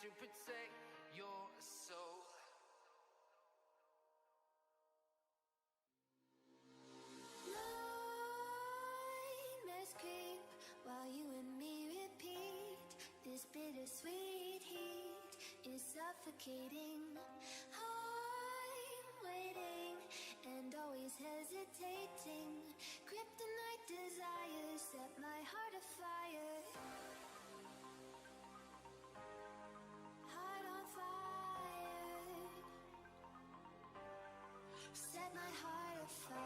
to protect your soul. Nightmares creep while you and me repeat. This bittersweet heat is suffocating. I'm waiting and always hesitating. Kryptonite desires set my heart afire. Heart on fire. Set my heart afire.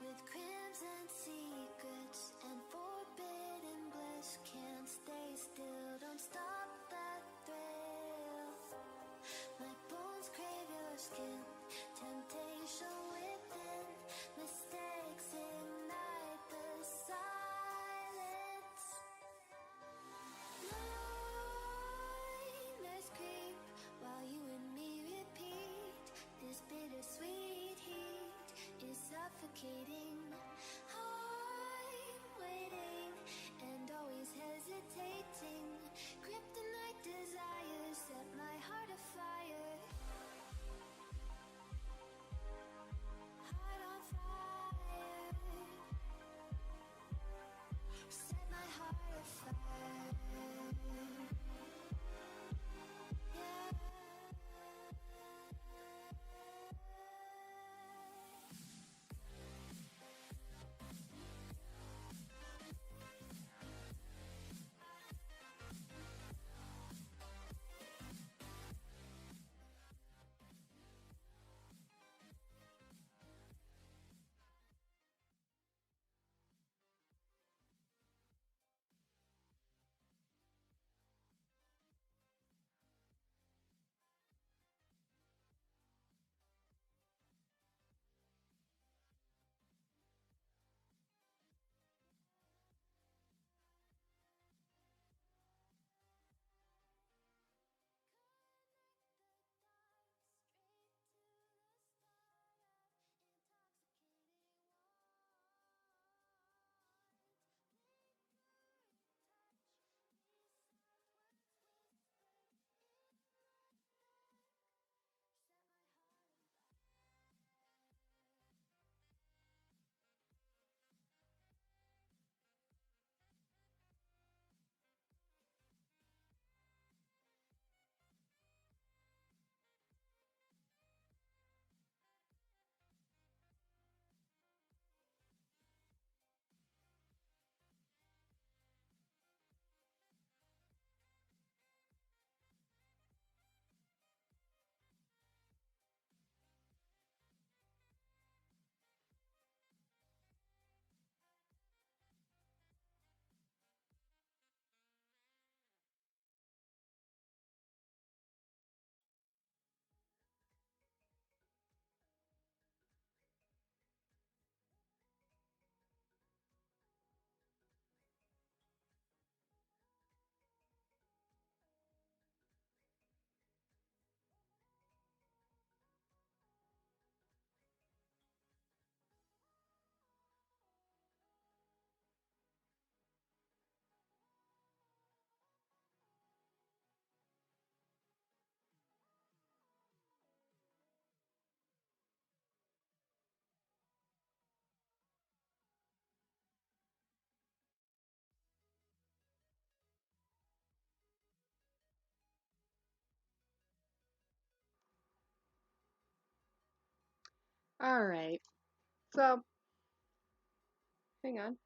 With crimson secrets and forbidden bliss, can't stay still, don't stop that thrill. My bones crave your skin, temptation within, mistakes ignite the silence. Nightmares creep while you and me repeat. This bittersweet heat is suffocating. I'm waiting and always hesitating. Kryptonite desires set my heart afire. Heart on fire. Set my heart afire. Yeah. All right. So, hang on.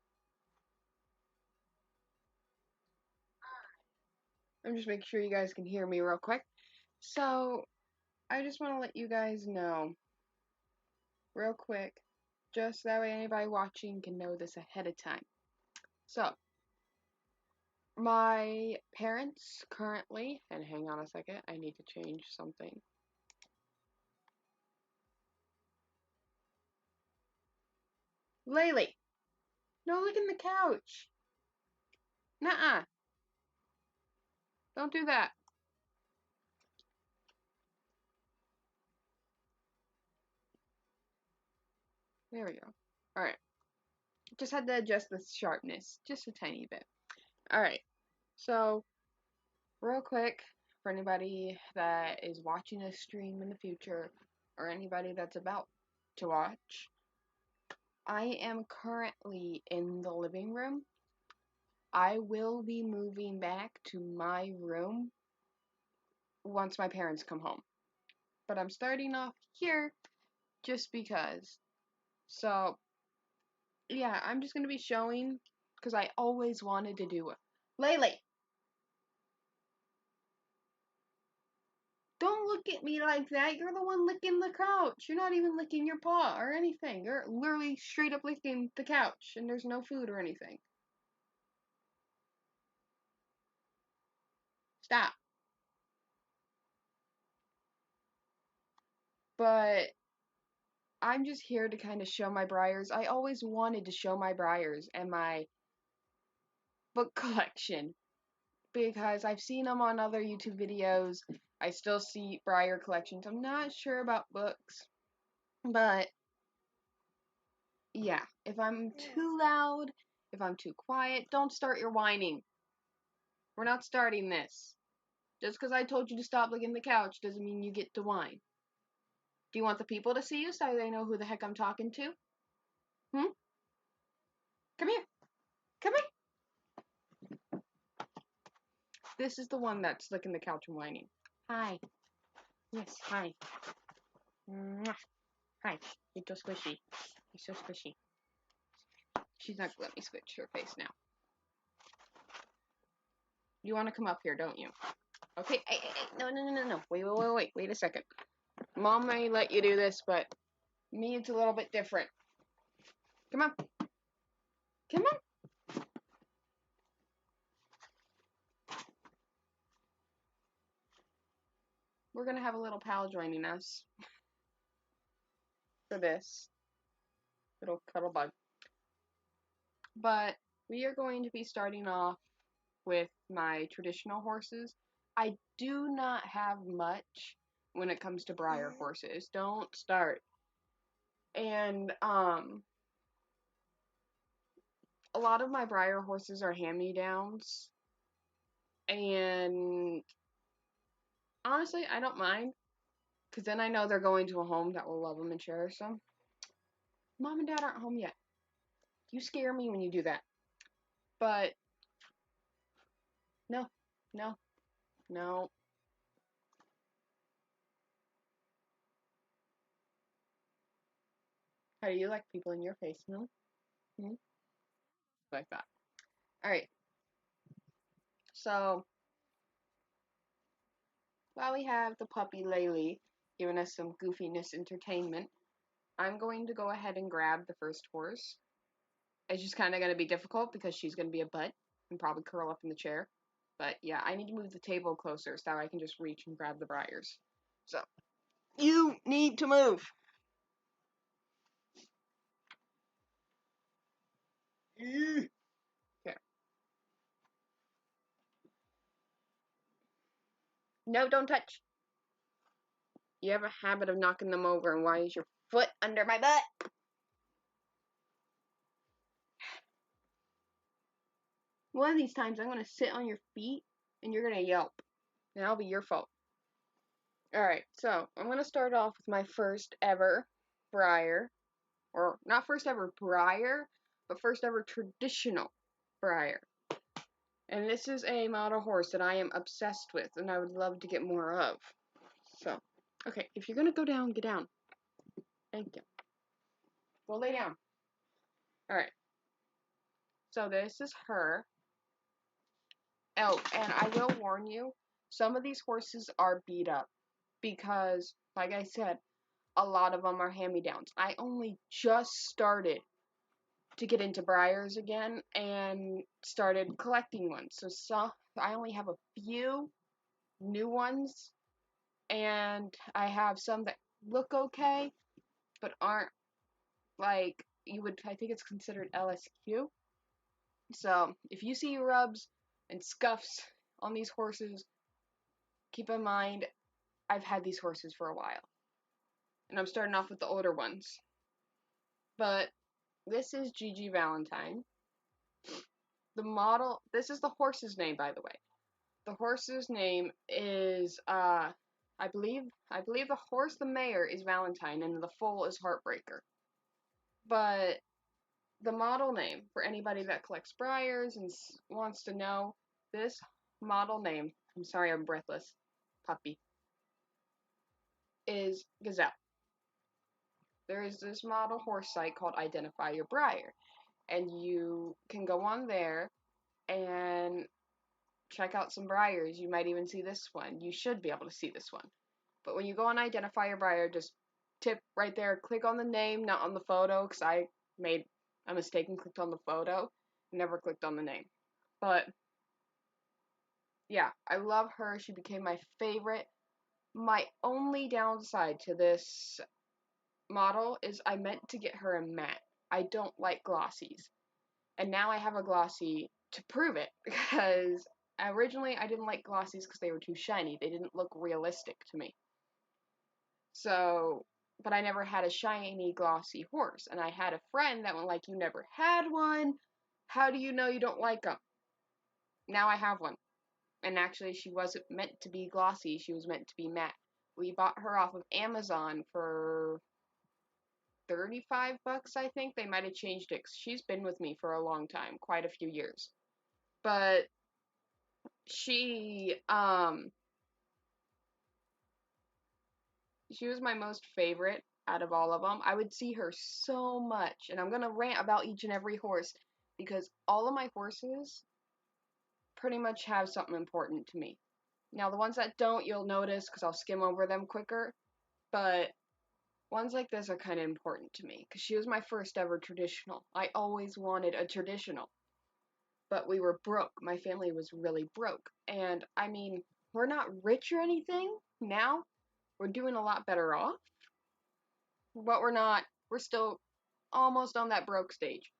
I'm just making sure you guys can hear me real quick. So, I just want to let you guys know, real quick, just that way anybody watching can know this ahead of time. So, my parents currently, and hang on a second, I need to change something. Laylee, no, look in the couch. Nuh-uh. Don't do that. There we go. Alright. Just had to adjust the sharpness just a tiny bit. Alright. So, real quick, for anybody that is watching this stream in the future, or anybody that's about to watch, I am currently in the living room. I will be moving back to my room once my parents come home. But I'm starting off here just because. So, yeah, I'm just going to be showing, because I always wanted to do it. Laylee! Don't look at me like that. You're the one licking the couch. You're not even licking your paw or anything. You're literally straight up licking the couch, and there's no food or anything. Stop. But I'm just here to kind of show my Breyers. I always wanted to show my Breyers and my book collection because I've seen them on other YouTube videos. I still see Breyer collections. I'm not sure about books, but yeah, if I'm too loud, if I'm too quiet, don't start your whining. We're not starting this. Just because I told you to stop licking the couch doesn't mean you get to whine. Do you want the people to see you so they know who the heck I'm talking to? Hmm? Come here. Come here. This is the one that's licking the couch and whining. Hi. Yes, hi. Mwah. Hi. You're so squishy. You're so squishy. She's not gonna let me switch her face now. You want to come up here, don't you? Okay. Hey. No. Wait a second. Mom may let you do this, but me, it's a little bit different. Come on. Come on. We're gonna have a little pal joining us for this little cuddle bug. But we are going to be starting off with my traditional horses. I do not have much when it comes to Breyer horses. Don't start. And a lot of my Breyer horses are hand-me-downs. And honestly, I don't mind. Because then I know they're going to a home that will love them and cherish them. Mom and Dad aren't home yet. You scare me when you do that. But, no. How do you like people in your face? No? Hmm? Like that. Alright. So, while we have the puppy Laylee giving us some goofiness entertainment, I'm going to go ahead and grab the first horse. It's just kind of going to be difficult because she's going to be a butt and probably curl up in the chair. But yeah, I need to move the table closer so I can just reach and grab the Breyers. So, you need to move. Okay. No, don't touch. You have a habit of knocking them over, and why is your foot under my butt? One of these times, I'm going to sit on your feet, and you're going to yelp. And that'll be your fault. Alright, so I'm going to start off with my first ever Breyer. Or, not first ever Breyer, but first ever traditional Breyer. And this is a model horse that I am obsessed with, and I would love to get more of. So, okay, if you're going to go down, get down. Thank you. Go lay down. Alright. So this is her. Oh, and I will warn you, some of these horses are beat up because, like I said, a lot of them are hand-me-downs. I only just started to get into Breyers again and started collecting ones. So I only have a few new ones, and I have some that look okay, but aren't like you would. I think it's considered LSQ. So if you see rubs and scuffs on these horses, keep in mind I've had these horses for a while, and I'm starting off with the older ones. But this is Gigi Valentine. The model. This is the horse's name, by the way. The horse's name is I believe the horse, the mare, is Valentine, and the foal is Heartbreaker. But the model name, for anybody that collects Breyers and wants to know, this model name, I'm sorry I'm breathless, puppy, is Gazelle. There is this model horse site called Identify Your Breyer, and you can go on there and check out some Breyers. You might even see this one. You should be able to see this one. But when you go on Identify Your Breyer, just tip right there, click on the name, not on the photo, because I made a mistake and clicked on the photo, never clicked on the name. But yeah, I love her. She became my favorite. My only downside to this model is I meant to get her a matte. I don't like glossies. And now I have a glossy to prove it because originally I didn't like glossies because they were too shiny. They didn't look realistic to me. So, but I never had a shiny glossy horse. And I had a friend that went like, "You never had one. How do you know you don't like them?" Now I have one. And actually, she wasn't meant to be glossy. She was meant to be matte. We bought her off of Amazon for 35 bucks, I think. They might have changed it 'cause she's been with me for a long time, quite a few years. But she she was my most favorite out of all of them. I would see her so much, and I'm gonna rant about each and every horse because all of my horses pretty much have something important to me. Now, the ones that don't, you'll notice because I'll skim over them quicker, but ones like this are kind of important to me because she was my first ever traditional. I always wanted a traditional, but we were broke. My family was really broke, and I mean, we're not rich or anything now. We're doing a lot better off, but we're not. We're still almost on that broke stage.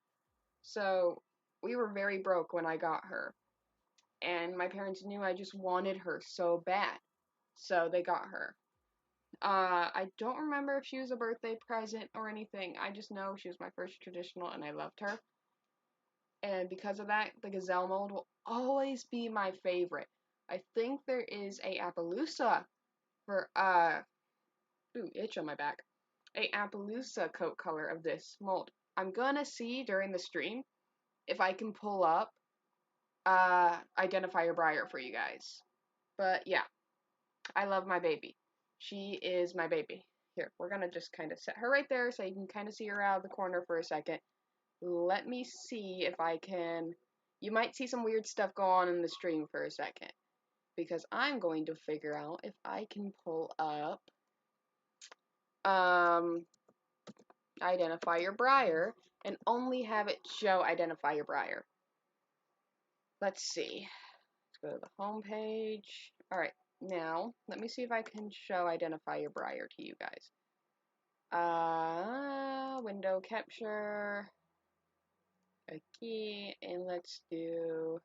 So we were very broke when I got her, and my parents knew I just wanted her so bad, so they got her. I don't remember if she was a birthday present or anything. I just know she was my first traditional, and I loved her. And because of that, the Gazelle mold will always be my favorite. I think there is a Appaloosa for ooh, itch on my back. A Appaloosa coat color of this mold. I'm gonna see during the stream if I can pull up Identify Your Breyer for you guys. But yeah, I love my baby. She is my baby. Here, we're gonna just kind of set her right there so you can kind of see her out of the corner for a second. Let me see if I can. You might see some weird stuff go on in the stream for a second because I'm going to figure out if I can pull up um Identify Your Breyer and only have it show Identify Your Breyer. Let's see. Let's go to the home page. All right, now let me see if I can show Identify Your Breyer to you guys. Window capture. Okay, and let's do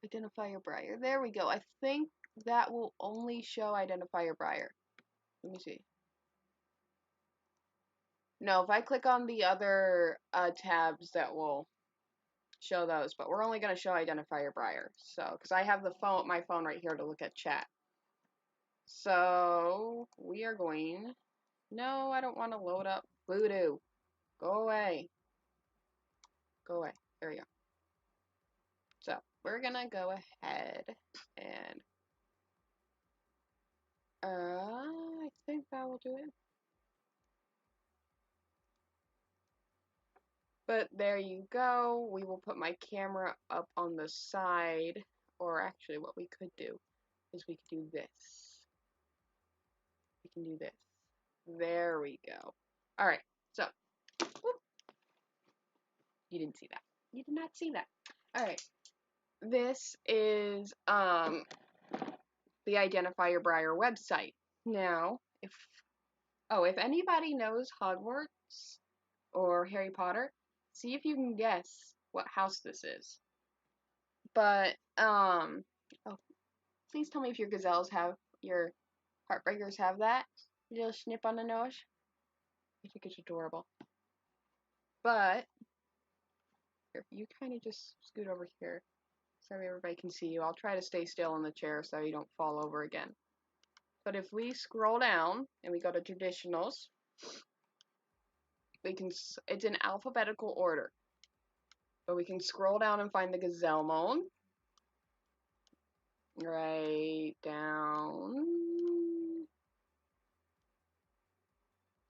Identify Your Breyer. There we go. I think that will only show Identify Your Breyer. Let me see. No, if I click on the other tabs, that will show those, but we're only going to show Identify Your Breyer. So, because I have my phone right here to look at chat. So, we are going. No, I don't want to load up Voodoo. Go away. Go away. There we go. So, we're going to go ahead and I think that will do it. But there you go. We will put my camera up on the side. Or actually, what we could do is we could do this. We can do this. There we go. All right. So, whoop. You didn't see that. You did not see that. All right. This is the Identifier Breyer website. Now, if anybody knows Hogwarts or Harry Potter, see if you can guess what house this is. But oh, please tell me if your gazelles have your heartbreakers have that little snip on the nose. I think it's adorable. But if you kind of just scoot over here so everybody can see you. I'll try to stay still in the chair so you don't fall over again. But if we scroll down and we go to traditionals, it's in alphabetical order. But we can scroll down and find the gazelle mode. Right down.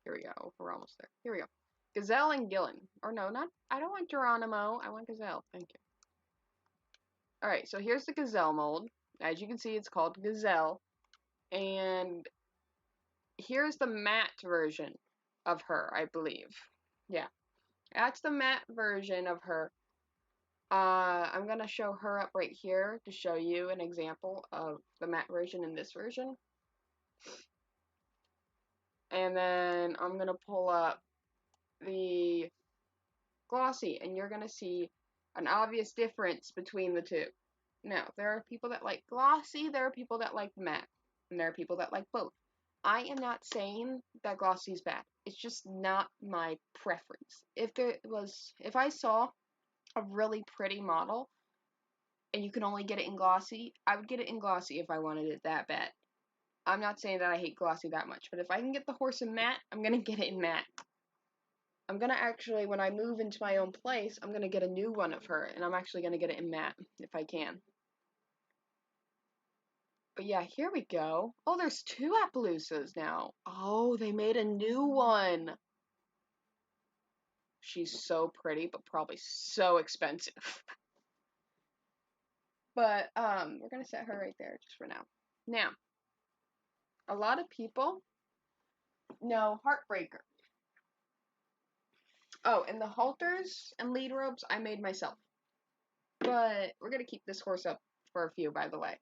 Here we go. We're almost there. Here we go. Gazelle and Gillen. Or no, not. I don't want Geronimo. I want Gazelle. Thank you. Alright, so here's the Gazelle mold. As you can see, it's called Gazelle. And here's the matte version of her, I believe. Yeah. That's the matte version of her. I'm going to show her up right here to show you an example of the matte version and this version. And then I'm going to pull up the glossy, and you're going to see an obvious difference between the two. Now, there are people that like glossy, there are people that like matte, and there are people that like both. I am not saying that glossy is bad. It's just not my preference. If I saw a really pretty model and you can only get it in glossy, I would get it in glossy if I wanted it that bad. I'm not saying that I hate glossy that much, but if I can get the horse in matte, I'm gonna get it in matte. I'm gonna actually, when I move into my own place, I'm gonna get a new one of her, and I'm actually gonna get it in matte, if I can. But yeah, here we go. Oh, there's two Appaloosas now. Oh, they made a new one. She's so pretty, but probably so expensive. But, we're gonna set her right there, just for now. Now, a lot of people know Heartbreaker. Oh, and the halters and lead ropes I made myself. But we're going to keep this horse up for a few, by the way.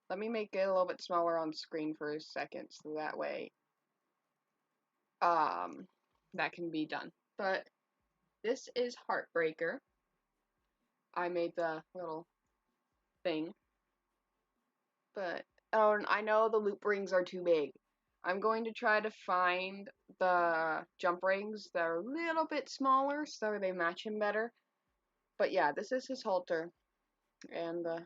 Let me make it a little bit smaller on screen for a second, so that way that can be done. But this is Heartbreaker. I made the little thing. But, oh, and I know the loop rings are too big. I'm going to try to find the jump rings that are a little bit smaller so they match him better. But yeah, this is his halter and the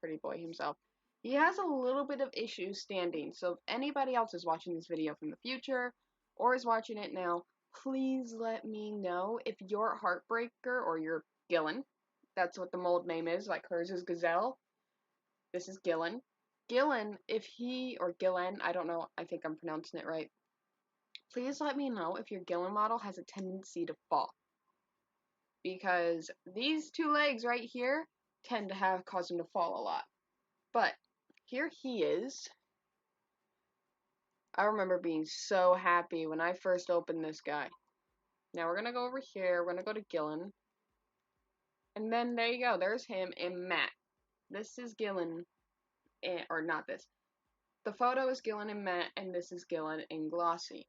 pretty boy himself. He has a little bit of issues standing, so if anybody else is watching this video from the future or is watching it now, please let me know if your Heartbreaker or your Gillen, that's what the mold name is, like hers is Gazelle, this is Gillen. Gillen, if he, or Gillen, I don't know, I think I'm pronouncing it right, please let me know if your Gillen model has a tendency to fall. Because these two legs right here tend to cause him to fall a lot. But here he is. I remember being so happy when I first opened this guy. Now we're going to go over here. We're going to go to Gillen. And then there you go. There's him in matte. This is Gillen. Or not this. The photo is Gillen in matte, and this is Gillen in glossy.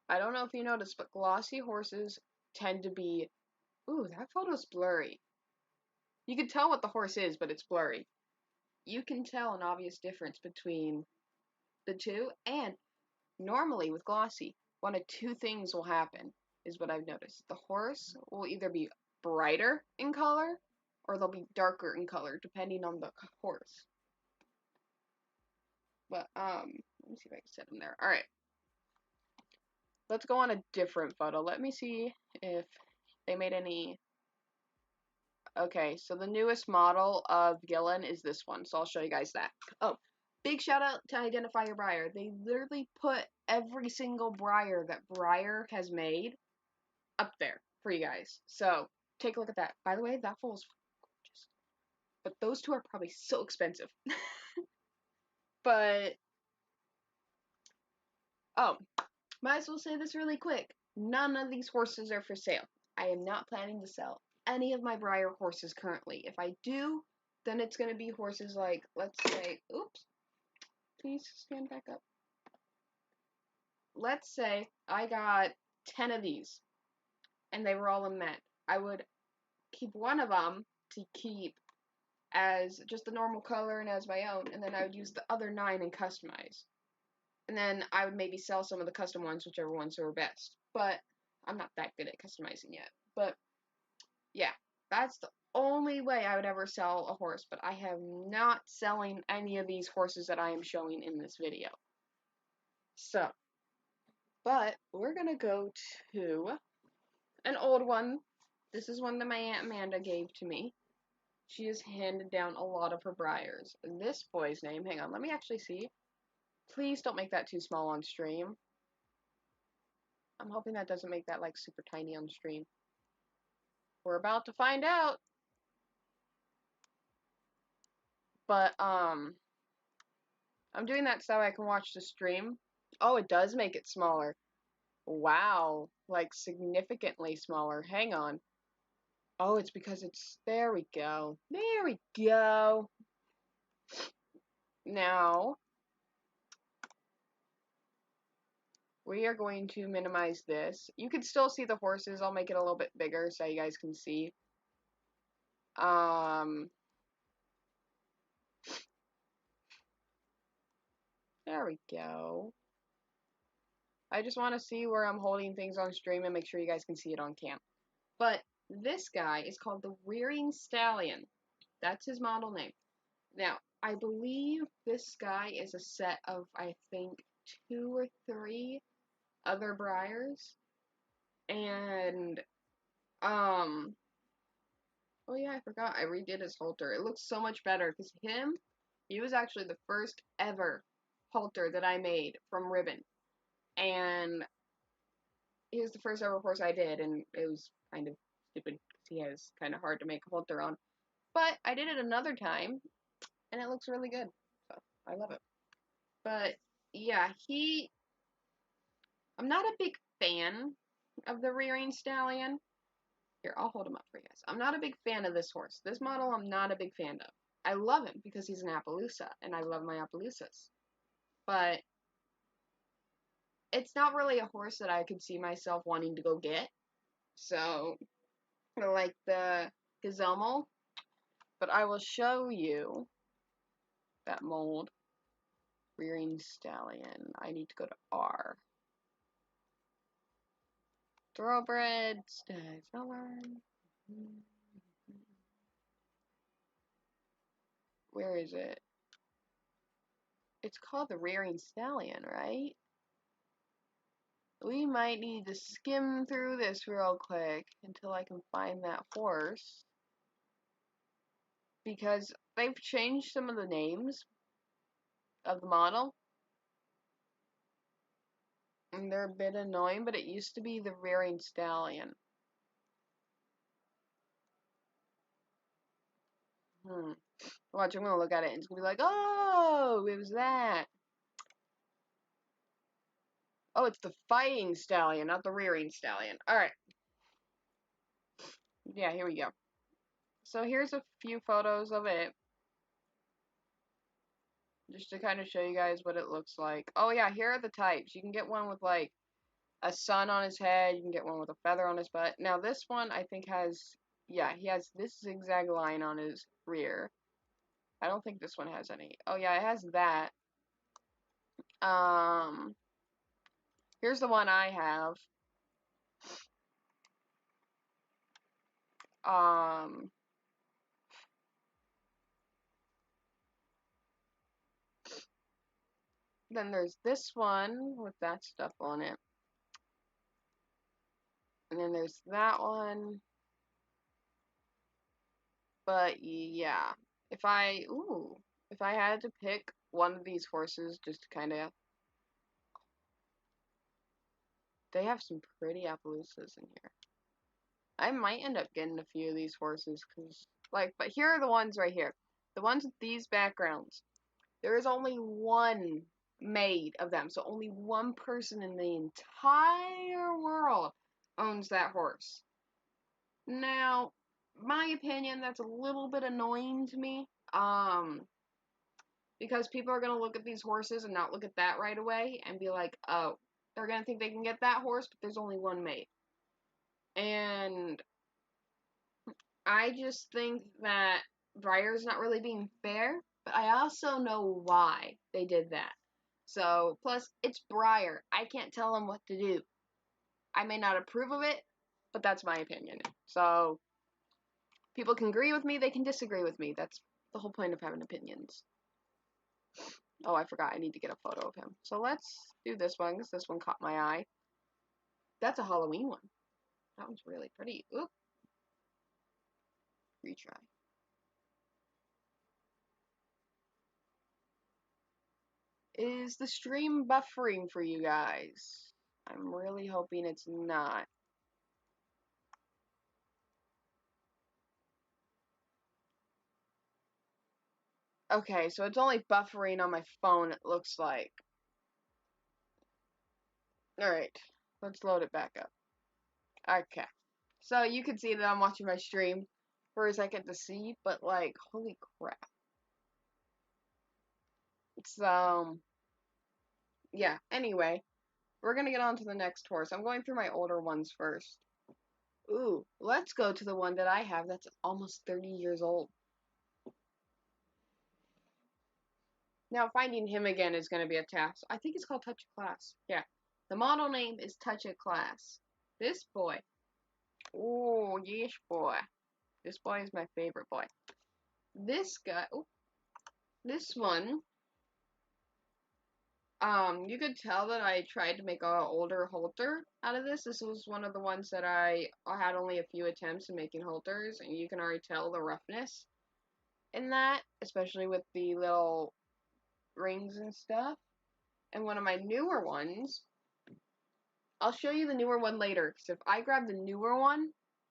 I don't know if you noticed, but glossy horses tend to be... Ooh, that photo's blurry. You can tell what the horse is, but it's blurry. You can tell an obvious difference between the two, and normally with glossy, one of two things will happen, is what I've noticed. The horse will either be brighter in color, or they'll be darker in color, depending on the horse. But, let me see if I can set them there. Alright. Let's go on a different photo. Let me see if they made any... Okay, so the newest model of Gillen is this one, so I'll show you guys that. Oh, big shout out to Identifier Breyer. They literally put every single Breyer that Breyer has made up there for you guys. So take a look at that. By the way, that foal's gorgeous. But those two are probably so expensive. But oh, might as well say this really quick. None of these horses are for sale. I am not planning to sell any of my Breyer horses currently. If I do, then it's going to be horses like, let's say, oops, please stand back up. Let's say I got 10 of these, and they were all in Met. I would keep one of them to keep as just the normal color and as my own, and then I would use the other 9 and customize. And then I would maybe sell some of the custom ones, whichever ones were best. But I'm not that good at customizing yet. But yeah, that's the only way I would ever sell a horse. But I have not selling any of these horses that I am showing in this video. So, but we're going to go to an old one. This is one that my Aunt Amanda gave to me. She has handed down a lot of her Breyers. This boy's name, hang on, let me actually see. Please don't make that too small on stream. I'm hoping that doesn't make that like super tiny on stream. We're about to find out. But I'm doing that so I can watch the stream. Oh, it does make it smaller. Wow, like significantly smaller. Hang on. Oh, it's because it's, there we go. There we go. Now, we are going to minimize this. You can still see the horses. I'll make it a little bit bigger so you guys can see. There we go. I just want to see where I'm holding things on stream and make sure you guys can see it on cam. But this guy is called the Rearing Stallion. That's his model name. Now, I believe this guy is a set of, I think, 2 or 3 other Breyers. And, oh yeah, I forgot. I redid his halter. It looks so much better because he was actually the first ever halter that I made from ribbon. And he was the first ever horse I did, and it was kind of stupid because he is kind of hard to make a halter on. But I did it another time, and it looks really good. So, I love it. But, yeah, I'm not a big fan of the Rearing Stallion. Here, I'll hold him up for you guys. I'm not a big fan of this horse. This model I'm not a big fan of. I love him because he's an Appaloosa, and I love my Appaloosas. But it's not really a horse that I could see myself wanting to go get. So, like the Gazelle, but I will show you that mold. Rearing Stallion. I need to go to R. Thoroughbred. Where is it? It's called the Rearing Stallion, right? We might need to skim through this real quick until I can find that horse. Because they've changed some of the names of the model. And they're a bit annoying, but it used to be the Rearing Stallion. Watch, I'm gonna look at it and it's gonna be like, oh, it was that. Oh, it's the Fighting Stallion, not the Rearing Stallion. Alright. Yeah, here we go. So here's a few photos of it. Just to kind of show you guys what it looks like. Oh yeah, here are the types. You can get one with like a sun on his head. You can get one with a feather on his butt. Now this one I think has, yeah, he has this zigzag line on his rear. I don't think this one has any. Oh yeah, it has that. Here's the one I have. Then there's this one with that stuff on it. And then there's that one. But yeah, if I had to pick one of these horses just to kind of, they have some pretty Appaloosas in here. I might end up getting a few of these horses, cause like, but here are the ones right here. The ones with these backgrounds. There is only one made of them, so only one person in the entire world owns that horse. Now, my opinion, that's a little bit annoying to me. Because people are gonna look at these horses and not look at that right away and be like, oh, they're gonna think they can get that horse, but there's only one made. And I just think that Breyer's not really being fair, but I also know why they did that. So, plus, it's Breyer. I can't tell him what to do. I may not approve of it, but that's my opinion. So, people can agree with me, they can disagree with me. That's the whole point of having opinions. Oh, I forgot. I need to get a photo of him. So let's do this one, because this one caught my eye. That's a Halloween one. That one's really pretty. Oop. Retry. Is the stream buffering for you guys? I'm really hoping it's not. Okay, so it's only buffering on my phone, it looks like. Alright, let's load it back up. Okay. So you can see that I'm watching my stream for a second to see, but like, holy crap. It's, yeah, anyway. We're gonna get on to the next horse. I'm going through my older ones first. Ooh, let's go to the one that I have that's almost 30 years old. Now, finding him again is going to be a task. I think it's called Touch of Class. Yeah. The model name is Touch of Class. This boy. Oh, yes, boy. This boy is my favorite boy. This guy. Oh, this one. You could tell that I tried to make a older halter out of this. This was one of the ones that I had only a few attempts in making halters, and you can already tell the roughness in that, especially with the little rings and stuff. And one of my newer ones, I'll show you the newer one later, because if I grab the newer one,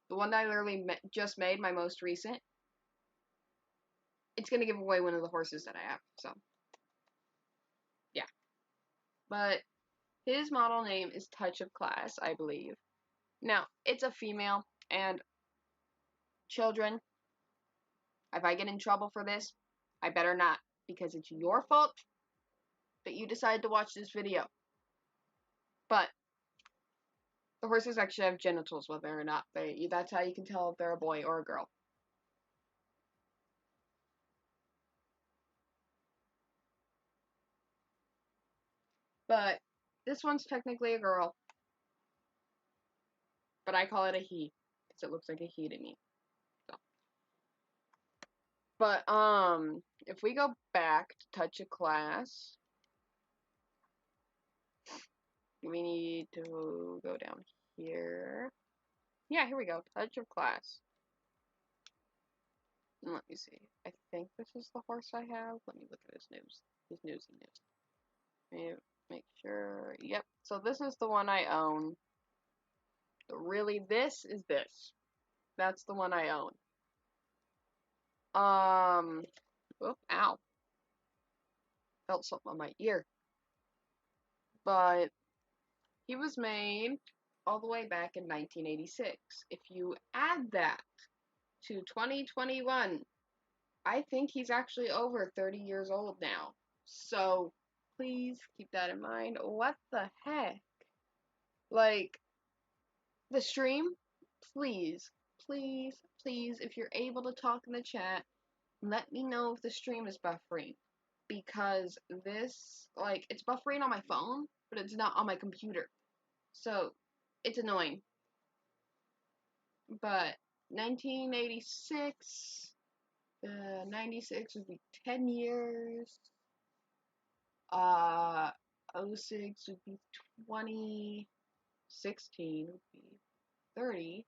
the one that I literally just made, my most recent, it's going to give away one of the horses that I have, so, yeah. But his model name is Touch of Class, I believe. Now, it's a female, and children, if I get in trouble for this, I better not, because it's your fault that you decided to watch this video. But the horses actually have genitals, whether or not that's how you can tell if they're a boy or a girl. But this one's technically a girl, but I call it a he, because it looks like a he to me. So. But, if we go back to Touch of Class, we need to go down here. Yeah, here we go, Touch of Class. And let me see. I think this is the horse I have. Let me look at his news. His newsy news. Let me make sure. Yep. So this is the one I own. So really, this is this. That's the one I own. Oop, ow. Felt something on my ear. But he was made all the way back in 1986. If you add that to 2021, I think he's actually over 30 years old now. So please keep that in mind. What the heck? Like, the stream, please, please, please, if you're able to talk in the chat, let me know if the stream is buffering. Because this, like, it's buffering on my phone, but it's not on my computer. So, it's annoying. But 1986, 96 would be 10 years. 06 would be 20. 16 would be 30.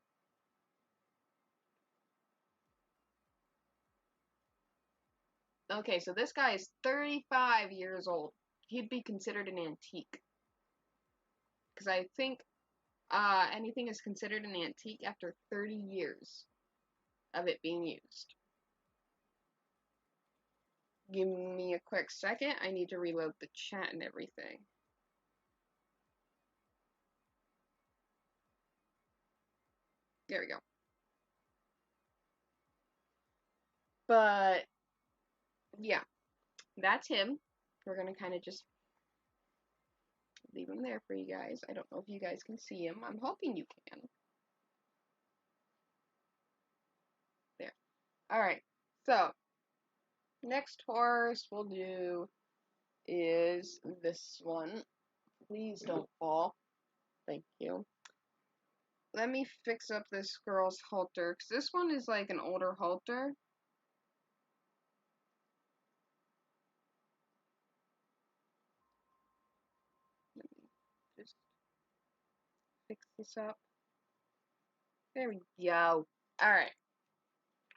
Okay, so this guy is 35 years old. He'd be considered an antique. Because I think Anything is considered an antique after 30 years of it being used. Give me a quick second. I need to reload the chat and everything. There we go. But yeah, that's him. We're gonna kind of just leave him there for you guys. I don't know if you guys can see him. I'm hoping you can. There. Alright, so next horse we'll do is this one. Please don't fall. Thank you. Let me fix up this girl's halter, because this one is like an older halter. Let me just fix this up. There we go. Alright.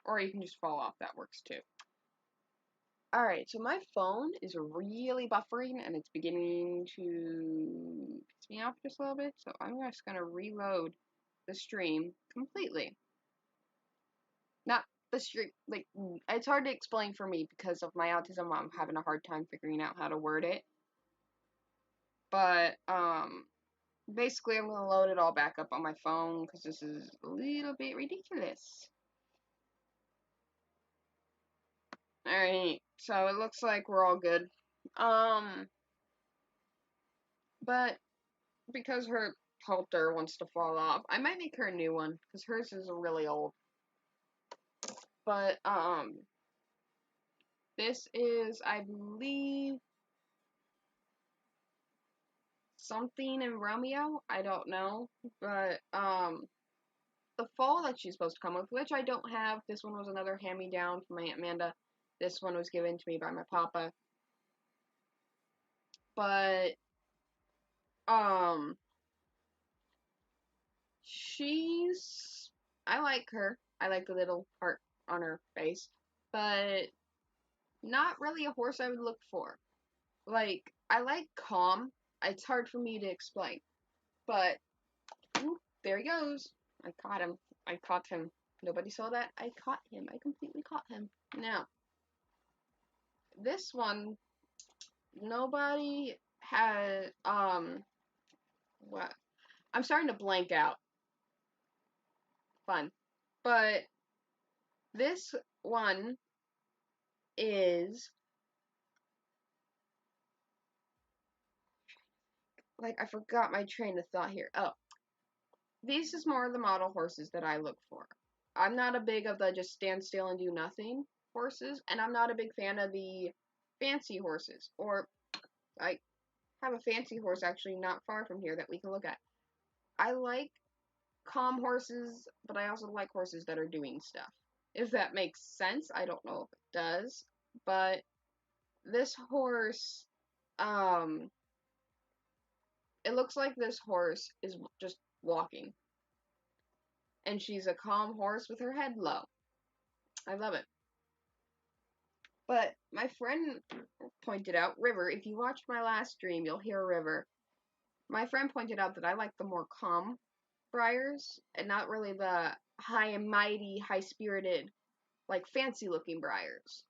Or you can just fall off, that works too. Alright, so my phone is really buffering and it's beginning to piss me off just a little bit, so I'm just gonna reload the stream completely. Not the stream, like, it's hard to explain for me because of my autism. I'm having a hard time figuring out how to word it. But, basically I'm gonna load it all back up on my phone because this is a little bit ridiculous. Alright, so it looks like we're all good. But because her halter wants to fall off, I might make her a new one because hers is really old. But, this is, I believe, something in Romeo. I don't know. But, the fall that she's supposed to come with, which I don't have. This one was another hand-me-down from my Aunt Amanda. This one was given to me by my papa. But, I like her. I like the little heart on her face. But not really a horse I would look for. Like, I like calm. It's hard for me to explain. But, ooh, there he goes. I caught him. I caught him. Nobody saw that. I caught him. I completely caught him. Now, this one, nobody had, what? I'm starting to blank out. Fun. But, this one is, like, I forgot my train of thought here. Oh, this is more of the model horses that I look for. I'm not a big of the just stand still and do nothing horses, and I'm not a big fan of the fancy horses. Or, I have a fancy horse actually not far from here that we can look at. I like calm horses, but I also like horses that are doing stuff. If that makes sense, I don't know if it does, but this horse, it looks like this horse is just walking. And she's a calm horse with her head low. I love it. But my friend pointed out, River, if you watched my last stream, you'll hear River. My friend pointed out that I like the more calm Breyers, and not really the high and mighty, high-spirited, like, fancy-looking Breyers.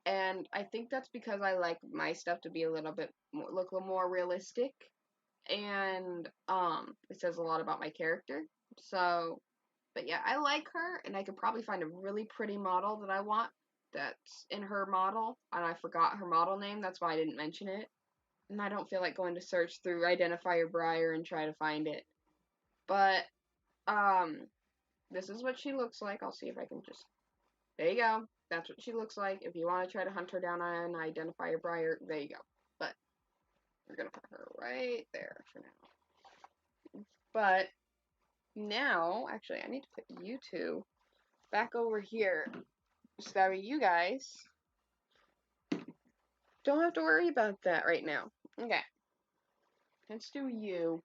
And I think that's because I like my stuff to be a little bit more, look a little more realistic. And, it says a lot about my character. So, but yeah, I like her, and I could probably find a really pretty model that I want that's in her model, and I forgot her model name, that's why I didn't mention it. And I don't feel like going to search through Identifier Breyer and try to find it. But, this is what she looks like. I'll see if I can just, there you go. That's what she looks like. If you want to try to hunt her down on Identifier Breyer, there you go. But, we're gonna put her right there for now. But, now, actually, I need to put you two back over here. So that way you guys don't have to worry about that right now. Okay. Let's do you.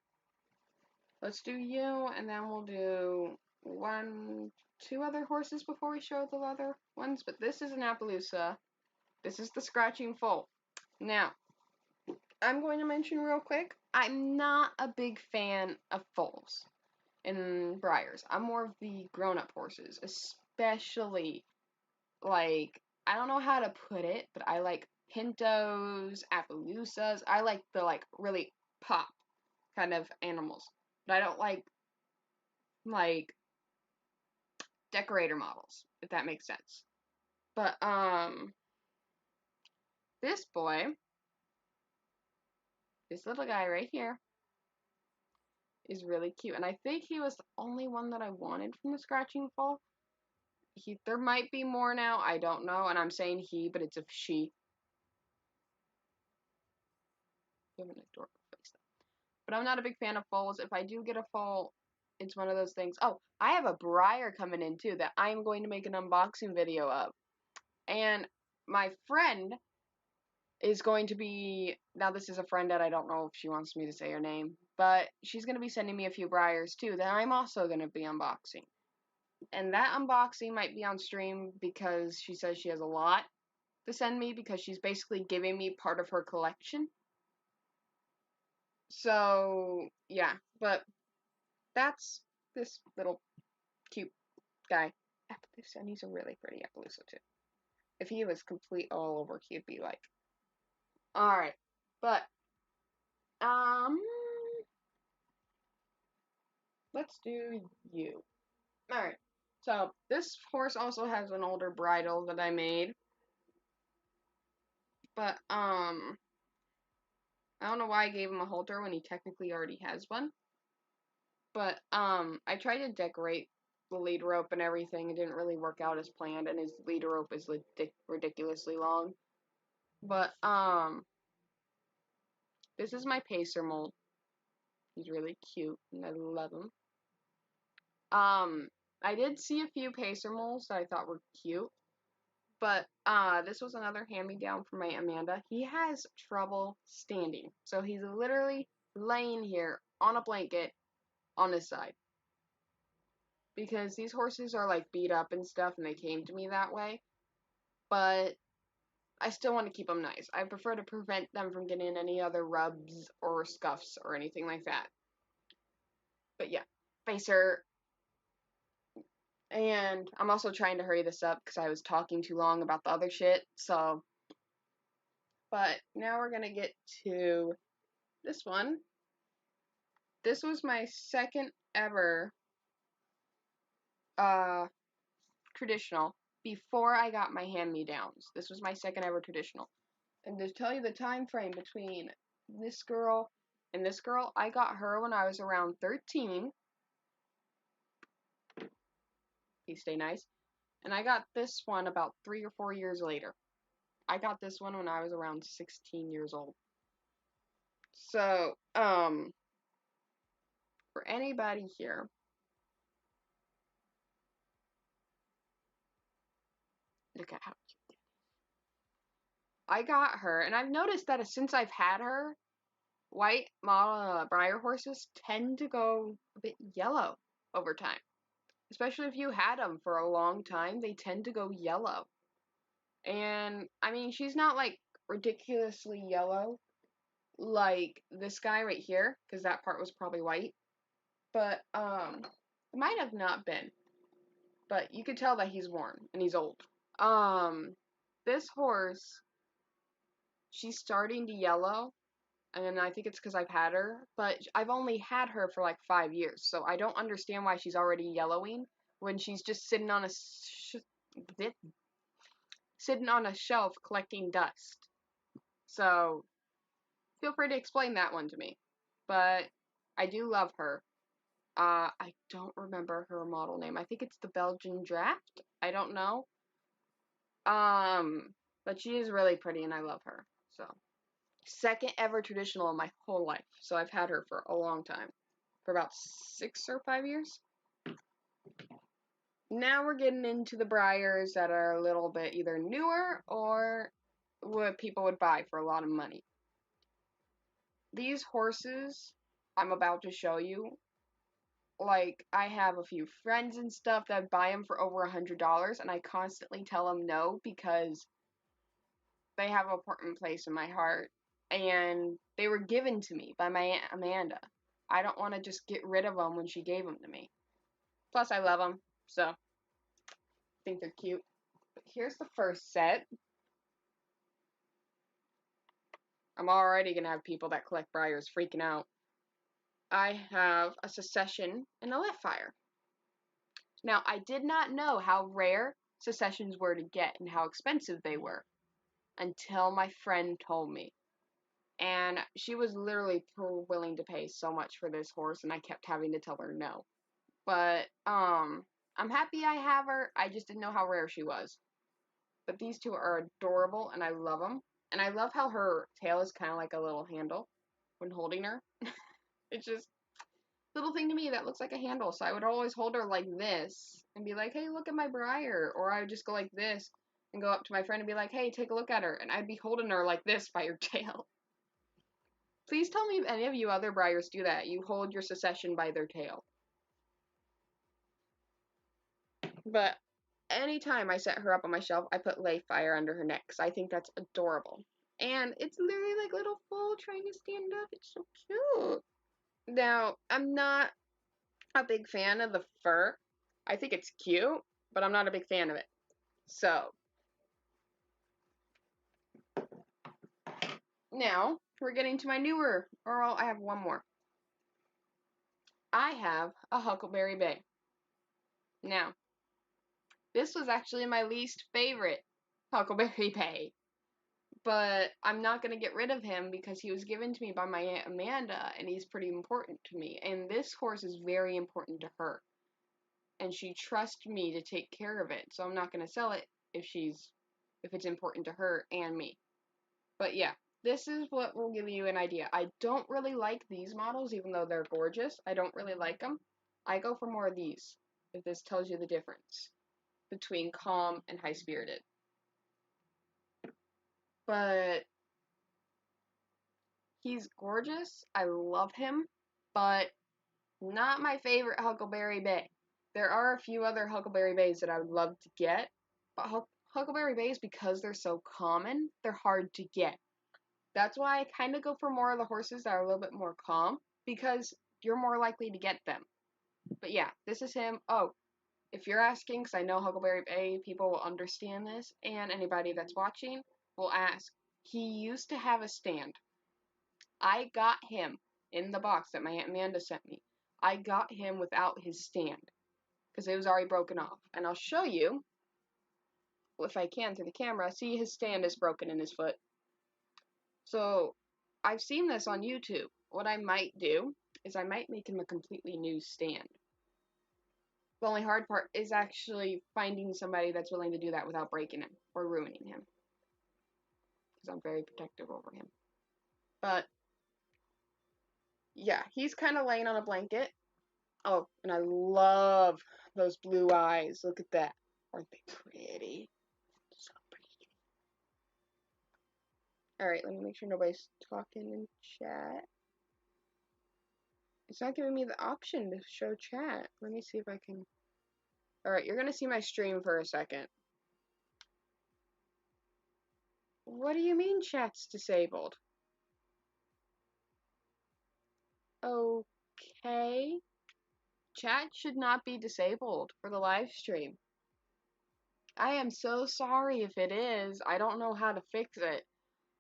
Let's do you, and then we'll do two other horses before we show the other ones. But this is an Appaloosa. This is the Scratching Foal. Now, I'm going to mention real quick, I'm not a big fan of foals and Breyers. I'm more of the grown-up horses, especially, like, I don't know how to put it, but I like Pintos, Appaloosas. I like the, like, really pop kind of animals. But I don't like, decorator models, if that makes sense. But, this boy, this little guy right here, is really cute. And I think he was the only one that I wanted from the scratching foal. There might be more now, I don't know. And I'm saying he, but it's a she. You have an adorable face, though. But I'm not a big fan of foals. If I do get a foal, it's one of those things. Oh, I have a Breyer coming in, too, that I'm going to make an unboxing video of. And my friend is going to be, now this is a friend that I don't know if she wants me to say her name, but she's going to be sending me a few Breyers too that I'm also going to be unboxing. And that unboxing might be on stream because she says she has a lot to send me because she's basically giving me part of her collection. So, yeah, but that's this little cute guy. Appaloosa, and he's a really pretty Appaloosa too. If he was complete all over, he'd be like, alright, but, let's do you. Alright, so this horse also has an older bridle that I made. But, I don't know why I gave him a halter when he technically already has one. But, I tried to decorate the lead rope and everything. It didn't really work out as planned, and his lead rope is ridiculously long. But, this is my pacer mold. He's really cute, and I love him. I did see a few pacer molds that I thought were cute. But, this was another hand-me-down from my Amanda. He has trouble standing. So he's literally laying here on a blanket on his side. Because these horses are, like, beat up and stuff, and they came to me that way. But I still want to keep them nice. I prefer to prevent them from getting any other rubs or scuffs or anything like that. But yeah, Facer. And I'm also trying to hurry this up because I was talking too long about the other shit. So, but now we're going to get to this one. This was my second ever traditional before I got my hand-me-downs. This was my second ever traditional. And to tell you the time frame between this girl and this girl, I got her when I was around 13. Please stay nice. And I got this one about 3 or 4 years later. I got this one when I was around 16 years old. So, for anybody here, look at how cute. I got her, and I've noticed that since I've had her, white model Breyer horses tend to go a bit yellow over time. Especially if you had them for a long time, they tend to go yellow. And, I mean, she's not, like, ridiculously yellow like this guy right here, because that part was probably white. But, it might have not been. But you could tell that he's worn, and he's old. This horse, she's starting to yellow, and I think it's because I've had her, but I've only had her for like 5 years, so I don't understand why she's already yellowing when she's just sitting on a shelf collecting dust. So feel free to explain that one to me. But I do love her. I don't remember her model name. I think it's the Belgian Draft. I don't know. But she is really pretty and I love her. So, second ever traditional in my whole life. So I've had her for a long time. For about 6 or 5 years. Now we're getting into the Breyers that are a little bit either newer or what people would buy for a lot of money. These horses I'm about to show you, like, I have a few friends and stuff that buy them for over $100, and I constantly tell them no because they have an important place in my heart. and they were given to me by my Aunt Amanda. I don't want to just get rid of them when she gave them to me. Plus, I love them, so I think they're cute. But here's the first set. I'm already going to have people that collect Breyers freaking out. I have a Secession and a Litfire. Now, I did not know how rare Secessions were to get and how expensive they were until my friend told me. And she was literally willing to pay so much for this horse, and I kept having to tell her no. But, I'm happy I have her. I just didn't know how rare she was. But these two are adorable, and I love them. And I love how her tail is kind of like a little handle when holding her. It's just a little thing to me that looks like a handle. So I would always hold her like this and be like, hey, look at my Breyer. Or I would just go like this and go up to my friend and be like, hey, take a look at her. And I'd be holding her like this by her tail. Please tell me if any of you other Breyers do that. You hold your Secession by their tail. But anytime I set her up on my shelf, I put Layfire under her neck because I think that's adorable. And it's literally like little foal trying to stand up. It's so cute. Now, I'm not a big fan of the fur. I think it's cute, but I'm not a big fan of it. So, now we're getting to my newer, or I have one more. I have a Huckleberry Bay. Now, this was actually my least favorite Huckleberry Bay. But I'm not going to get rid of him because he was given to me by my Aunt Amanda, and he's pretty important to me. And this horse is very important to her. And she trusts me to take care of it, so I'm not going to sell it if it's important to her and me. But yeah, this is what will give you an idea. I don't really like these models, even though they're gorgeous. I don't really like them. I go for more of these, if this tells you the difference between calm and high-spirited. But he's gorgeous. I love him, but not my favorite Huckleberry Bay. There are a few other Huckleberry Bays that I would love to get, but Huckleberry Bays, because they're so common, they're hard to get. That's why I kind of go for more of the horses that are a little bit more calm, because you're more likely to get them. But yeah, this is him. Oh, if you're asking, because I know Huckleberry Bay people will understand this, and anybody that's watching will ask, he used to have a stand. I got him in the box that my Aunt Amanda sent me. I got him without his stand because it was already broken off. And I'll show you, if I can through the camera, see his stand is broken in his foot. So I've seen this on YouTube. What I might do is I might make him a completely new stand. The only hard part is actually finding somebody that's willing to do that without breaking him or ruining him. Because I'm very protective over him. But yeah, he's kind of laying on a blanket. Oh, and I love those blue eyes. Look at that. Aren't they pretty? So pretty. Alright, let me make sure nobody's talking in chat. It's not giving me the option to show chat. Let me see if I can. Alright, you're gonna see my stream for a second. What do you mean chat's disabled? Okay. Chat should not be disabled for the live stream. I am so sorry if it is. I don't know how to fix it.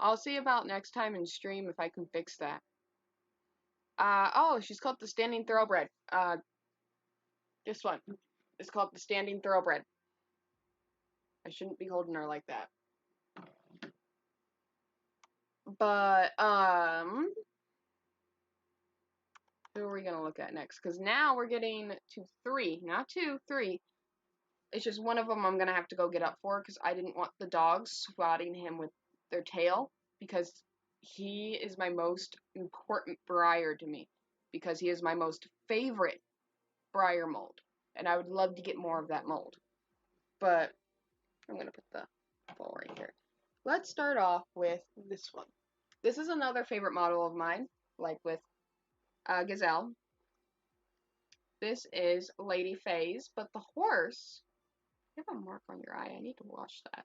I'll see about next time in stream if I can fix that. Oh, she's called the Standing Thoroughbred. This one is called the Standing Thoroughbred. I shouldn't be holding her like that. But, who are we gonna look at next? Because now we're getting to 3, not 2, 3. It's just one of them I'm gonna have to go get up for because I didn't want the dogs swatting him with their tail because he is my most important Breyer to me because he is my most favorite Breyer mold, and I would love to get more of that mold. But I'm gonna put the ball right here. Let's start off with this one. This is another favorite model of mine, like with Gazelle. This is Lady Faye's, but the horse, you have a mark on your eye. I need to wash that.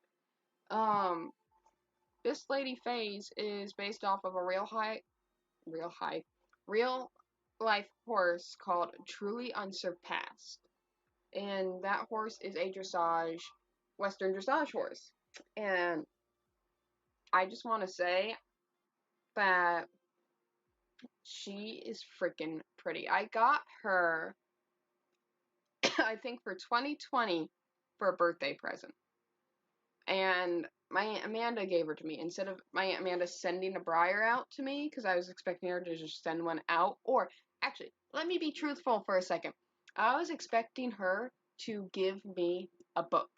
this Lady Faze is based off of a real life horse called Truly Unsurpassed. And that horse is a Western dressage horse. And I just want to say that she is freaking pretty. I got her, I think, for 2020 for a birthday present. And my Aunt Amanda gave her to me instead of my Aunt Amanda sending a Breyer out to me because I was expecting her to just send one out. Or, actually, let me be truthful for a second. I was expecting her to give me a book.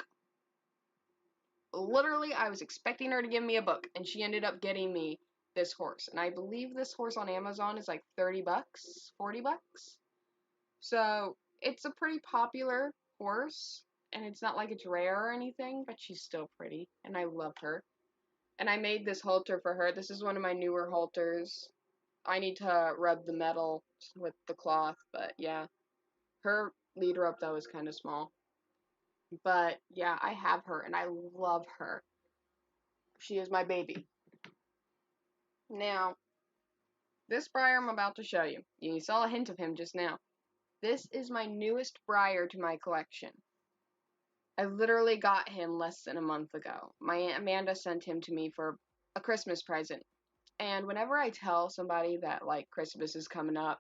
Literally, I was expecting her to give me a book, and she ended up getting me this horse. And I believe this horse on Amazon is like 30 bucks, 40 bucks. So, it's a pretty popular horse, and it's not like it's rare or anything, but she's still pretty, and I love her. And I made this halter for her. This is one of my newer halters. I need to rub the metal with the cloth, but yeah. Her lead rope, though, is kind of small. But yeah, I have her, and I love her. She is my baby. Now, this Breyer I'm about to show you. You saw a hint of him just now. This is my newest Breyer to my collection. I literally got him less than a month ago. My Aunt Amanda sent him to me for a Christmas present. And whenever I tell somebody that, like, Christmas is coming up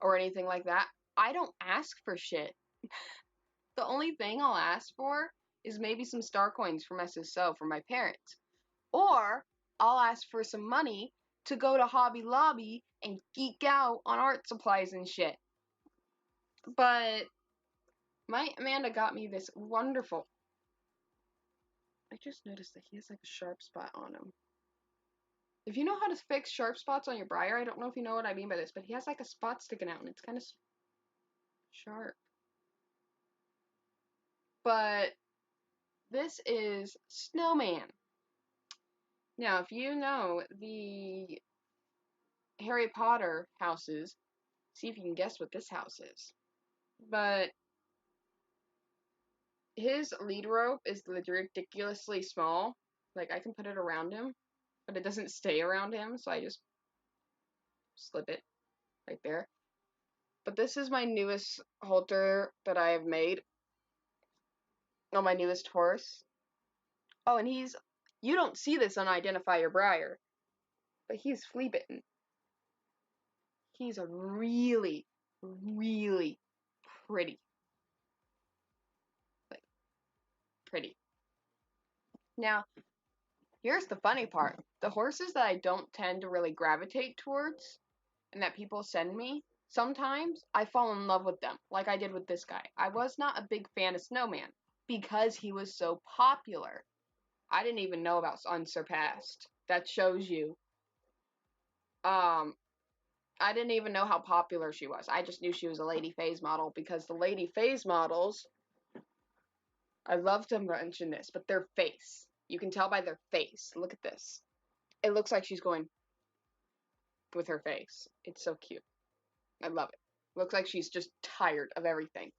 or anything like that, I don't ask for shit. The only thing I'll ask for is maybe some star coins from SSO for my parents. Or I'll ask for some money to go to Hobby Lobby and geek out on art supplies and shit. But my Amanda got me this wonderful. I just noticed that he has like a sharp spot on him. If you know how to fix sharp spots on your Breyer, I don't know if you know what I mean by this, but he has like a spot sticking out and it's kind of sharp. But this is Snowman. Now, if you know the Harry Potter houses, see if you can guess what this house is. But his lead rope is ridiculously small. Like, I can put it around him, but it doesn't stay around him, so I just slip it right there. But this is my newest halter that I have made. Oh, my newest horse. Oh, and you don't see this on Identify Your Breyer, but he's flea bitten. He's a really, really pretty. Like, pretty. Now, here's the funny part. The horses that I don't tend to really gravitate towards and that people send me, sometimes I fall in love with them, like I did with this guy. I was not a big fan of Snowman because he was so popular. I didn't even know about Unsurpassed. That shows you. I didn't even know how popular she was. I just knew she was a Lady Faze model because the Lady Faze models, I love to mention this, but their face. You can tell by their face. Look at this. It looks like she's going with her face. It's so cute. I love it. Looks like she's just tired of everything.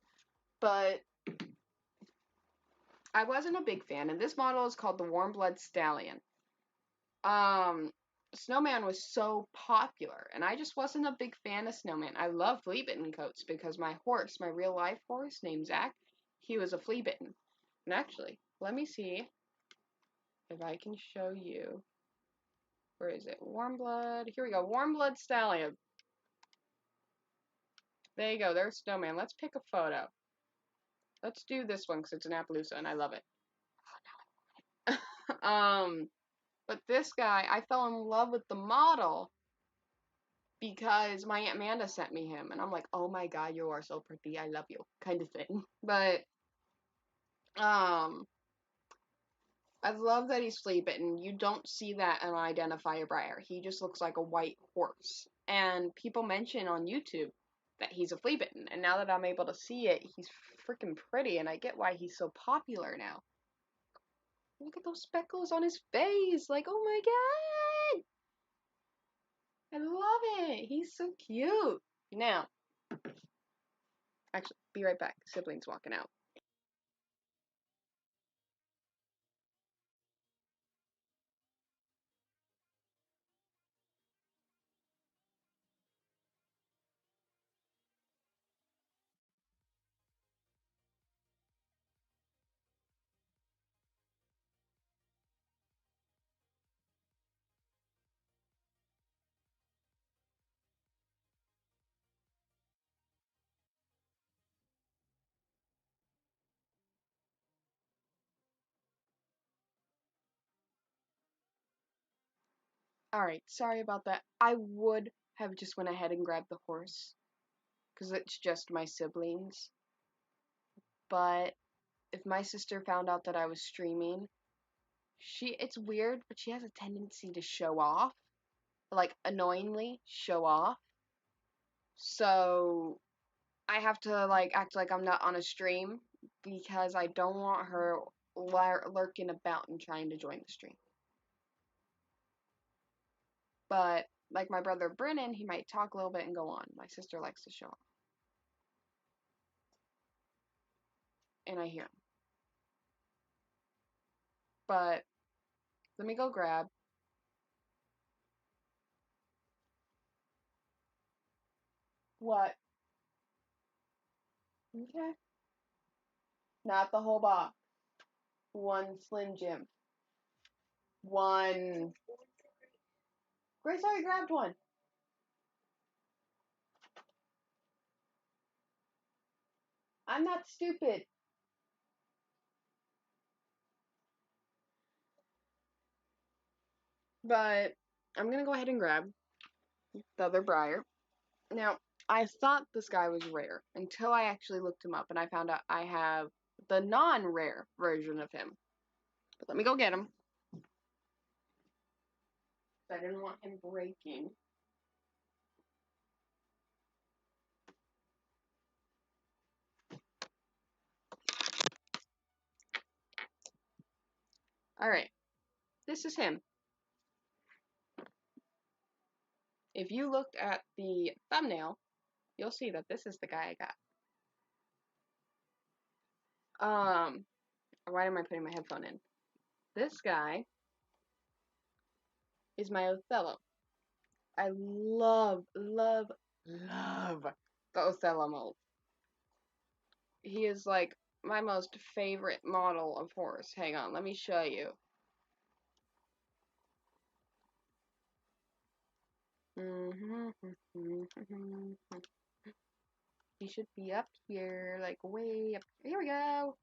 But I wasn't a big fan, and this model is called the Warm Blood Stallion. Snowman was so popular, and I just wasn't a big fan of Snowman. I love flea bitten coats because my horse, my real life horse named Zach, he was a flea bitten. And actually, let me see if I can show you. Where is it? Warm Blood. Here we go. Warm Blood Stallion. There you go. There's Snowman. Let's pick a photo. Let's do this one because it's an Appaloosa and I love it. But this guy, I fell in love with the model because my Aunt Amanda sent me him, and I'm like, oh my god, you are so pretty, I love you, kind of thing. But, I love that he's flea bitten. You don't see that in Identify a Breyer. He just looks like a white horse. And people mention on YouTube that he's a flea bitten, and now that I'm able to see it, he's freaking pretty, and I get why he's so popular now. Look at those speckles on his face, like, oh my god! I love it. He's so cute. Now, actually, be right back. Siblings walking out. Alright, sorry about that. I would have just went ahead and grabbed the horse, because it's just my siblings. But if my sister found out that I was streaming, it's weird, but she has a tendency to show off. Like, annoyingly show off. So, I have to, like, act like I'm not on a stream, because I don't want her lurking about and trying to join the stream. But, like my brother Brennan, he might talk a little bit and go on. My sister likes to show off. And I hear him. But, let me go grab. What? Okay. Not the whole box. One Slim Jim. One. Grace already grabbed one. I'm not stupid. But I'm gonna go ahead and grab the other Breyer. Now, I thought this guy was rare until I actually looked him up and I found out I have the non-rare version of him. But let me go get him. I didn't want him breaking. Alright, this is him. If you looked at the thumbnail, you'll see that this is the guy I got. Why am I putting my headphone in? This guy is my Othello. I love the Othello mold. He is like my most favorite model of horse. Hang on, let me show you. He should be up here, like way up. Here we go.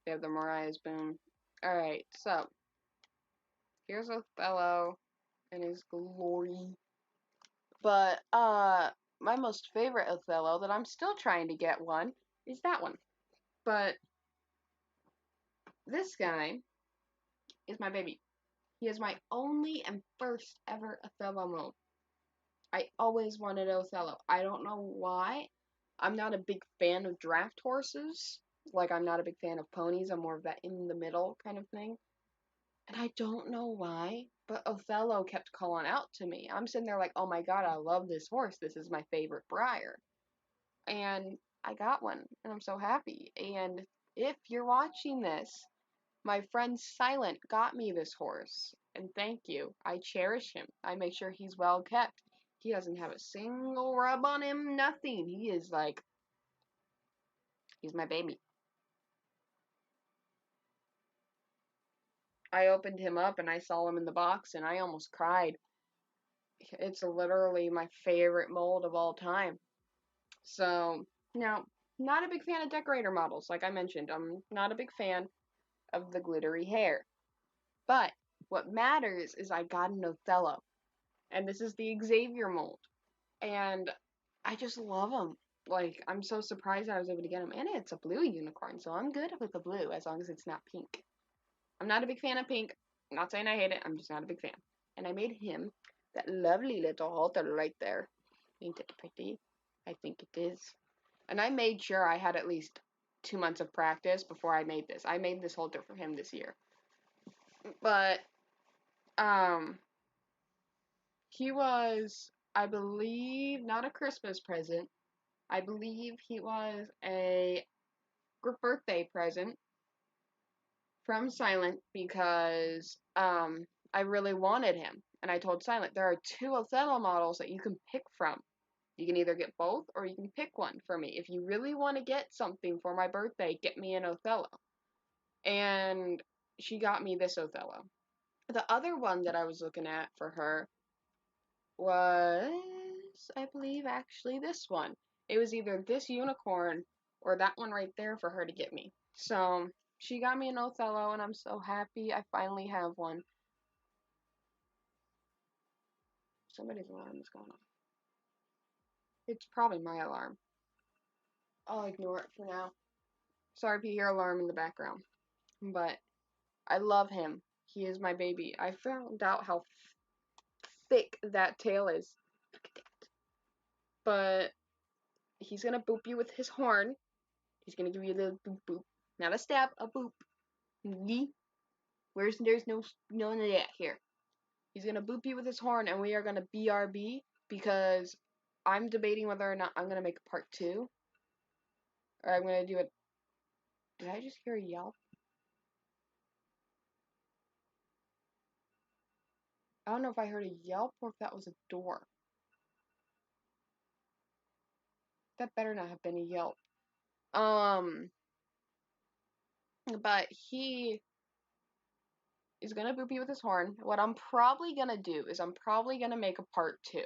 We have the Mariah's Boom. Alright, so here's Othello in his glory. But my most favorite Othello that I'm still trying to get one is that one. But this guy is my baby. He is my only and first ever Othello mold. I always wanted Othello. I don't know why. I'm not a big fan of draft horses. Like, I'm not a big fan of ponies. I'm more of that in the middle kind of thing. And I don't know why, but Othello kept calling out to me. I'm sitting there like, oh my god, I love this horse. This is my favorite Breyer. And I got one, and I'm so happy. And if you're watching this, my friend Silent got me this horse, and thank you. I cherish him. I make sure he's well kept. He doesn't have a single rub on him, nothing. He is like, he's my baby. I opened him up and I saw him in the box and I almost cried. It's literally my favorite mold of all time. So, now, not a big fan of decorator models, like I mentioned. I'm not a big fan of the glittery hair. But what matters is I got an Othello. And this is the Xavier mold. And I just love him. Like, I'm so surprised I was able to get him. And it's a blue unicorn, so I'm good with the blue as long as it's not pink. I'm not a big fan of pink. I'm not saying I hate it, I'm just not a big fan. And I made him that lovely little halter right there. Ain't it pretty? I think it is. And I made sure I had at least 2 months of practice before I made this. I made this halter for him this year. But, he was, I believe, not a Christmas present. I believe he was a birthday present from Silent because I really wanted him. And I told Silent, there are 2 Othello models that you can pick from. You can either get both or you can pick one for me. If you really want to get something for my birthday, get me an Othello. And she got me this Othello. The other one that I was looking at for her was, I believe, actually this one. It was either this unicorn or that one right there for her to get me. So, she got me an Othello, and I'm so happy I finally have one. Somebody's alarm is going off. It's probably my alarm. I'll ignore it for now. Sorry if you hear alarm in the background. But I love him. He is my baby. I found out how thick that tail is. But he's gonna boop you with his horn. He's gonna give you a little boop boop. Not a stab, a boop. There's no none of that here. He's gonna boop you with his horn, and we are gonna BRB because I'm debating whether or not I'm gonna make a part 2. Or I'm gonna do it. Did I just hear a yelp? I don't know if I heard a yelp or if that was a door. That better not have been a yelp. But he is gonna boop you with his horn. What I'm probably gonna do is I'm probably gonna make a part 2.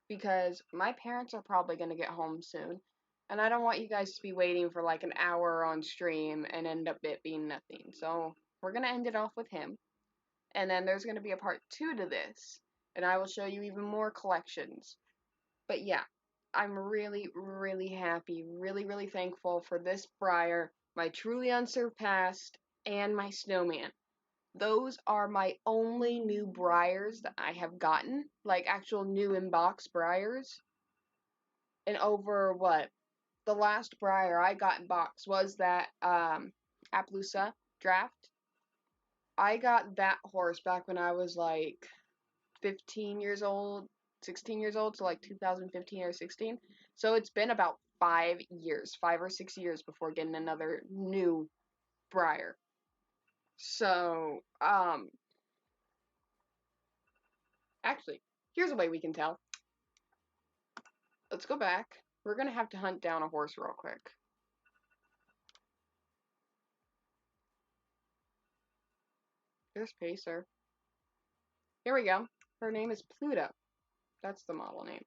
Because my parents are probably gonna get home soon. And I don't want you guys to be waiting for like an hour on stream and end up it being nothing. So we're gonna end it off with him. And then there's gonna be a part 2 to this. And I will show you even more collections. But yeah, I'm really, really happy, really, really thankful for this Breyer, my truly unsurpassed, and my snowman. Those are my only new Breyers that I have gotten, like actual new in-box Breyers. And over what? The last Breyer I got in box was that Appaloosa draft. I got that horse back when I was like 15 years old, 16 years old, so like 2015 or 16. So it's been about 5 years, 5 or 6 years before getting another new Breyer. So, actually, here's a way we can tell. Let's go back. We're gonna have to hunt down a horse real quick. There's Pacer. Here we go. Her name is Pluto. That's the model name.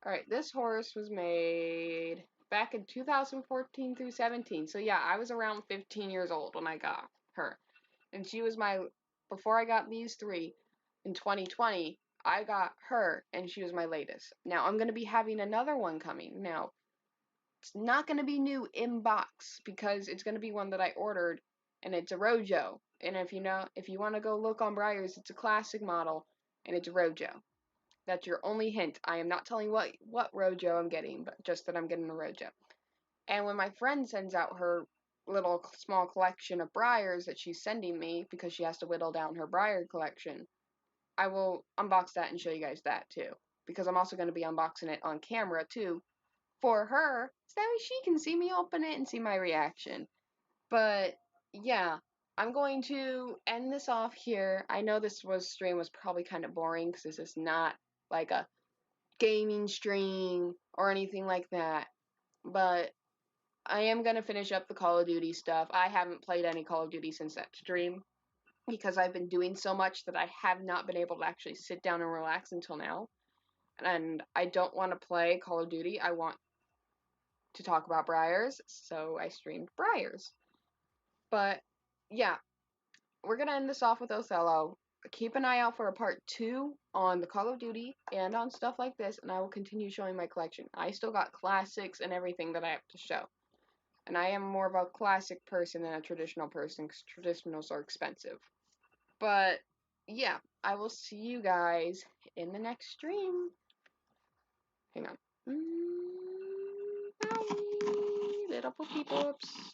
Alright, this horse was made back in 2014 through 17. So yeah, I was around 15 years old when I got her. And she was before I got these 3, in 2020, I got her, and she was my latest. Now, I'm going to be having another one coming. Now, it's not going to be new in box, because it's going to be one that I ordered, and it's a Rojo. And if you want to go look on Breyers, it's a classic model, and it's a Rojo. That's your only hint. I am not telling what Rojo I'm getting, but just that I'm getting a Rojo. And when my friend sends out her little small collection of Breyers that she's sending me, because she has to whittle down her Breyer collection, I will unbox that and show you guys that too. Because I'm also going to be unboxing it on camera too, for her, so that way she can see me open it and see my reaction. But yeah, I'm going to end this off here. I know this stream was probably kind of boring, because this is not like a gaming stream or anything like that. But I am going to finish up the Call of Duty stuff. I haven't played any Call of Duty since that stream, because I've been doing so much that I have not been able to actually sit down and relax until now. And I don't want to play Call of Duty. I want to talk about Breyers, so I streamed Breyers. But yeah, we're going to end this off with Othello. Keep an eye out for a part 2 on the Call of Duty and on stuff like this, and I will continue showing my collection. I still got classics and everything that I have to show. And I am more of a classic person than a traditional person, because traditionals are expensive. But yeah, I will see you guys in the next stream. Hang on. Bye, little poopy poops.